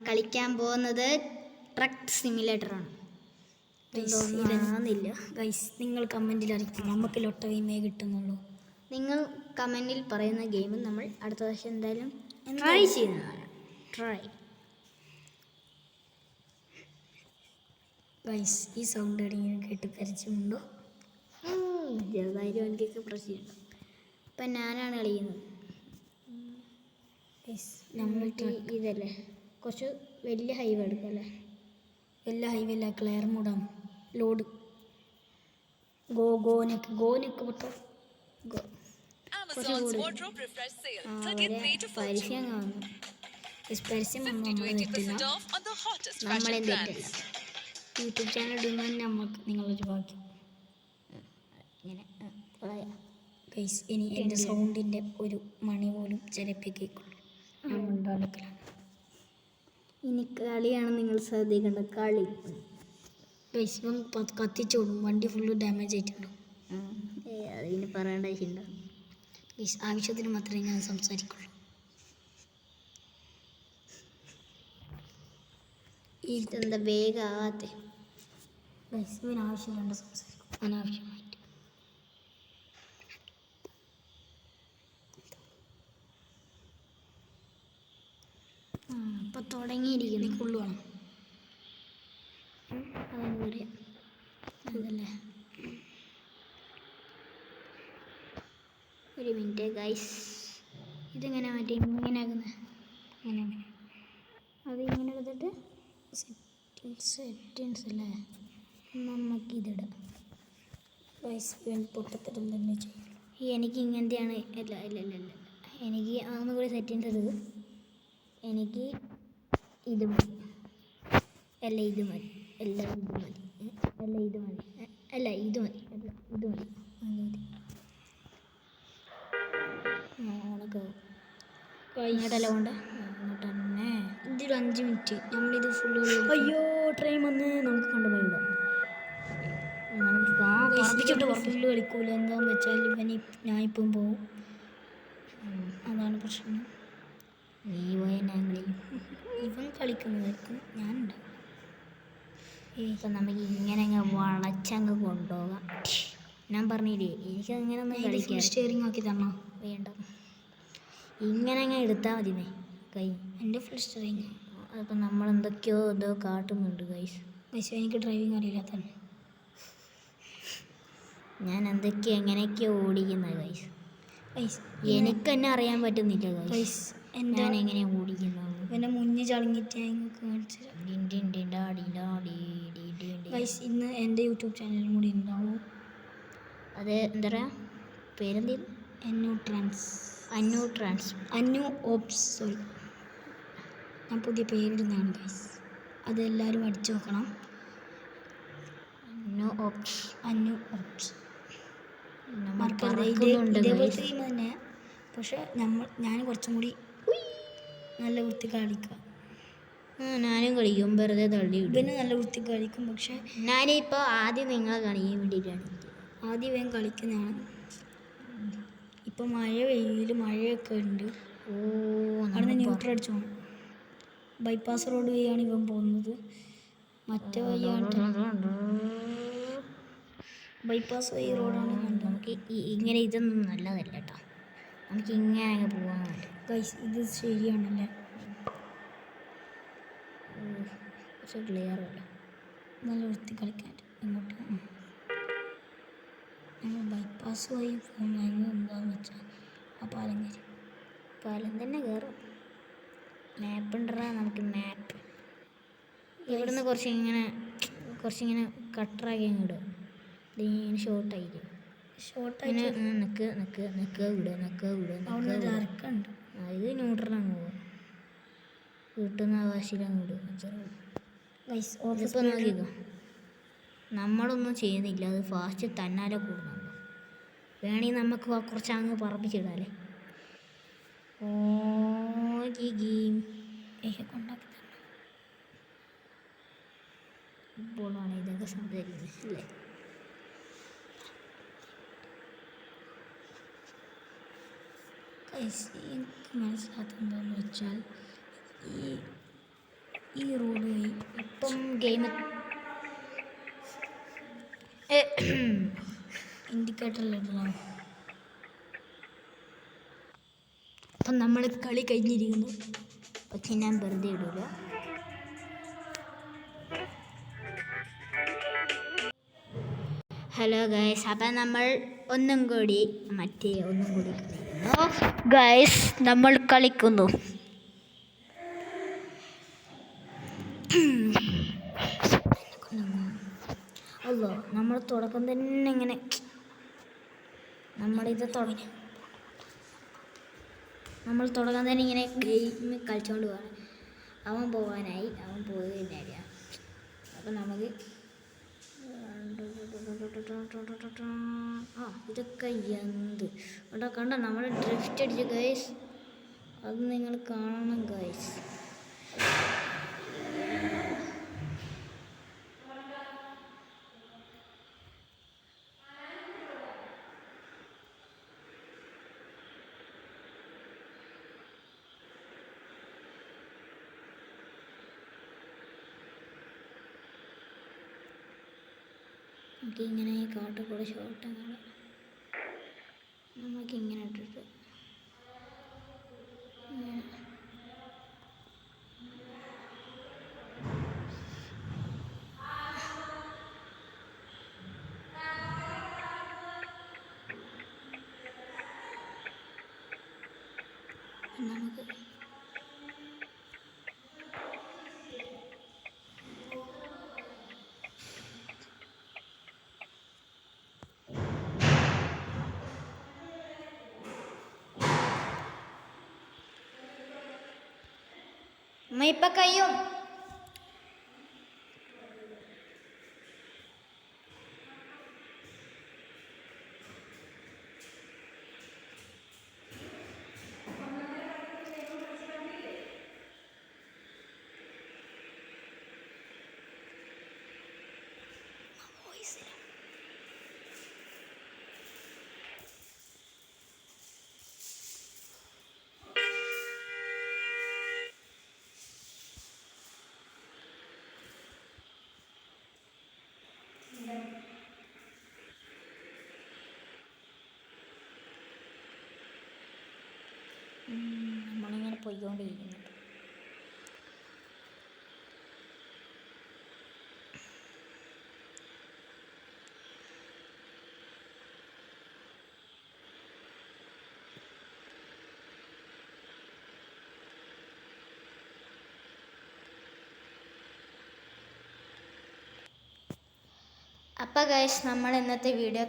കളിക്കാൻ പോകുന്നത് ട്രക്ക് സിമുലേറ്ററാണ്. ഇതൊന്നുമില്ല ഗൈസ്, നിങ്ങൾ കമൻറ്റിൽ അറിയിക്കും നമുക്ക് ലൊട്ട ഗെയിമേ കിട്ടുന്നുള്ളൂ. നിങ്ങൾ കമൻറ്റിൽ പറയുന്ന ഗെയിം നമ്മൾ അടുത്ത വർഷം എന്തായാലും ട്രൈ ചെയ്യുന്നതാണ്. ഗൈസ്, ഈ സൗണ്ട് എവിടെയെങ്കിലും കേട്ട് പരിചയമുണ്ടോ? ചെറുതായിട്ട് എനിക്കൊക്കെ പ്രശ്നമുണ്ട്. ഇപ്പം ഞാനാണ് കളിക്കുന്നത്. നമ്മൾ ഇതല്ലേ കുറച്ച് വലിയ ഹൈവേ എടുക്കും അല്ലേ? എല്ലാ ഹൈവേ അല്ല, ക്ലിയർ മോഡാണ്. ലോഡ് ഗോനക്ക് പൊട്ടോ പരസ്യം കാണുന്നു. പരസ്യം നമ്മളെ തെറ്റില്ല, നമ്മളെ തെറ്റില്ല. യൂട്യൂബ് ചാനൽ ഇടുന്നത് നമുക്ക് നിങ്ങളൊരു ഭാഗ്യം. ഇങ്ങനെ ഗൈസ്, ഇനി എൻ്റെ സൗണ്ടിൻ്റെ ഒരു മണി പോലും ചിലപ്പോൾ കേൾക്കുള്ളൂ. ഞാൻ ഉണ്ടാക്കലാണ്. ഇനി കളിയാണ് നിങ്ങൾ ശ്രദ്ധിക്കേണ്ട. കളി ഗൈസ്, ഇവൻ കത്തിച്ചോടും, വണ്ടി ഫുള്ള് ഡാമേജ് ആയിട്ടുണ്ടോ? അതിന് പറയേണ്ട ആവശ്യമുണ്ടോ? ഗൈസ്, ആവശ്യത്തിന് മാത്രമേ ഞാൻ സംസാരിക്കുള്ളൂ. ഇതെന്താ വേഗാകാത്തെ? ഗൈസ്, ഇവന് ആവശ്യമില്ലാണ്ട് സംസാരിക്കും, അനാവശ്യമായിട്ട്. ഇപ്പം തുടങ്ങിയിരിക്കുന്നു. ഫുള്ള് വേണം അതെന്നറിയാം. അതല്ലേ. ഒരു മിനിറ്റ് ഗൈസ്, ഇതെങ്ങനെ മാറ്റി ഇങ്ങനെ ആക്കുന്നത്? അങ്ങനെ അത് ഇങ്ങനെ എടുത്തിട്ട് സെറ്റിങ്സ് അല്ലേ, നമുക്കിതിടാം. ഗൈസ്, പൊട്ടത്തരം തന്നെ ചെയ്യും. എനിക്ക് ഇങ്ങനത്തെയാണ്. ഇല്ല എനിക്ക് അതൊന്നും കൂടി സെറ്റിങ്സ് എടുത്ത് എനിക്ക് ഇത് മതി. അല്ല ഇത് മതി. ഇങ്ങോട്ടല്ല കൊണ്ട് അങ്ങോട്ട് തന്നെ. ഇതൊരു 5 മിനിറ്റ് നമ്മളിത് ഫുള്ള്. അയ്യോ, ട്രെയിൻ വന്ന് നമുക്ക് കണ്ടുപോയിടാം. ഫുള്ള് കളിക്കൂല. എന്താണെന്ന് വെച്ചാൽ ഞാനിപ്പം പോവും, അതാണ് പ്രശ്നം. നീ പോയ ഞങ്ങളിൽ ഇവൻ കളിക്കുന്നതായിരിക്കും, ഞാനുണ്ടാവും. ഇപ്പം നമുക്ക് ഇങ്ങനെ അങ്ങ് വളച്ചങ്ങ് കൊണ്ടുപോകാം. ഞാൻ പറഞ്ഞില്ലേ, എനിക്ക് അങ്ങനെ ഒന്നും കളിക്കാം. സ്റ്റിയറിംഗ് ആക്കി തരണോ? വേണ്ട, ഇങ്ങനെ അങ്ങ് എടുത്താൽ മതി. കൈ എൻ്റെ ഫുൾ സ്റ്റിയറിംഗ്. അതിപ്പോൾ നമ്മളെന്തൊക്കെയോ കാട്ടുന്നുണ്ട് ഗൈസ്. എനിക്ക് ഡ്രൈവിംഗ് അറിയില്ല തന്നെ. ഞാൻ എങ്ങനെയൊക്കെയോ ഓടിക്കുന്നത് ഗൈസ്. എനിക്ക് തന്നെ അറിയാൻ പറ്റുന്നില്ല ഗൈസ്, ഞാൻ എങ്ങനെയാണ് ഓടിക്കുന്നത്. എൻ്റെ മുന്നിൽ ചളങ്ങിയിട്ട് കാണിച്ചു. ഇന്ന് എൻ്റെ യൂട്യൂബ് ചാനലും കൂടി ഉണ്ടാവും. അത് എന്താ പറയുക, പേരെന്തേലും? അന്നു ഓപ്സ്, സോറി, ഞാൻ പുതിയ പേരിടുന്നതാണ് ഗൈസ്. അതെല്ലാവരും അടിച്ചു നോക്കണം. അന്നു ഓപ്സ് ഇതേപോലത്തെ ഗെയിം തന്നെ, പക്ഷെ ഞാൻ കുറച്ചും കൂടി നല്ല വൃത്തി കളിക്കാം. ഞാനും കളിക്കും, വെറുതെ തള്ളി ഇവന് നല്ല വൃത്തി കളിക്കും. പക്ഷെ ഞാനിപ്പോൾ ആദ്യം നിങ്ങളെ കളിക്കാൻ വേണ്ടിയിട്ടാണ്. ആദ്യം ഇവൻ കളിക്കുന്നതാണ്. ഇപ്പം മഴയൊക്കെ ഉണ്ട്. അവിടെ നിന്ന് ന്യൂട്രൽ അടിച്ചു പോകണം. ബൈപ്പാസ് റോഡ് വഴിയാണ് ഇവൻ പോകുന്നത്. മറ്റേ വഴിയാണ് ബൈപ്പാസ് വഴി റോഡാണ്. നമുക്ക് ഇങ്ങനെ ഇതൊന്നും നല്ലതല്ല കേട്ടോ. നമുക്ക് ഇങ്ങനെ അങ്ങ് പോകാൻ പറ്റും ഗൈസ്. ഇത് ശരിയാണല്ലേ? പക്ഷെ ക്ലിയർ അല്ല. നല്ല വൃത്തി കളിക്കാൻ ഇങ്ങോട്ട് ഞങ്ങൾ ബൈപ്പാസ് വഴി പോകുന്നത് എന്താണെന്ന് വെച്ചാൽ ആ പാലം തന്നെ കയറും. മാപ്പ് ഉണ്ടറാ, നമുക്ക് മാപ്പ് ഇവിടുന്ന് കുറച്ചിങ്ങനെ കട്ടറാക്കി ഇടുക. ഇതിങ്ങനെ ഷോർട്ടായിട്ട് നിൽക്കുക വിടുക. ഇത് ന്യൂട്രലങ്ങ് പോകും. കിട്ടുന്ന ആവാശിലങ്ങ് വിടുക. ഇതിപ്പോൾ നോക്കിക്കോ, നമ്മളൊന്നും ചെയ്യുന്നില്ല, അത് ഫാസ്റ്റ് തന്നാലെ കൂടുന്നുണ്ടോ. വേണമെങ്കിൽ നമുക്ക് കുറച്ച് അങ്ങ് പറപ്പിച്ചിടാല്ലേ. കൊണ്ടാക്കി തന്നെ ഇപ്പോഴാണ് ഇതൊക്കെ സംസാരിക്കുന്നത് അല്ലേ? എനിക്ക് മനസ്സിലാക്കുന്നത് എന്താണെന്ന് വെച്ചാൽ, ഈ ഈ റോഡ് വഴി ഇപ്പം ഗെയിം ഇൻഡിക്കേറ്ററിലിടണം. അപ്പം നമ്മൾ കളി കഴിഞ്ഞിരിക്കുന്നു. പക്ഷെ ഞാൻ വെറുതെ ഇടൂല. ഹലോ ഗൈസ്, അപ്പം നമ്മൾ ഒന്നും കൂടി കളിക്കുന്നു. ഗൈസ്, നമ്മൾ കളിക്കുന്നു. അല്ലോ, നമ്മൾ തുടക്കം തന്നെ ഇങ്ങനെ നമ്മൾ തുടക്കം തന്നെ ഇങ്ങനെ ഗെയിം കളിച്ചുകൊണ്ട് പോവാണ്. അവൻ പോകാനായി, അവൻ പോയില്ല. അപ്പം നമുക്ക് ഇതൊക്കെ എന്ത് കണ്ട നമ്മൾ ഡ്രിഫ്റ്റ് അടിച്ചു ഗൈസ്. അത് നിങ്ങൾ കാണണം ഗൈസ്. നമുക്കിങ്ങനെ കാട്ടിൽ കൂടെ ഷോട്ടങ്ങനെ നമുക്കിങ്ങനെ ഇട്ടിട്ട് നമുക്ക് ഇപ്പം കഴിയും. നമ്മളിങ്ങനെ പോയിക്കൊണ്ടിരിക്കുന്നു. അപ്പം ഗൈസ്, നമ്മൾ ഇന്നത്തെ വീഡിയോ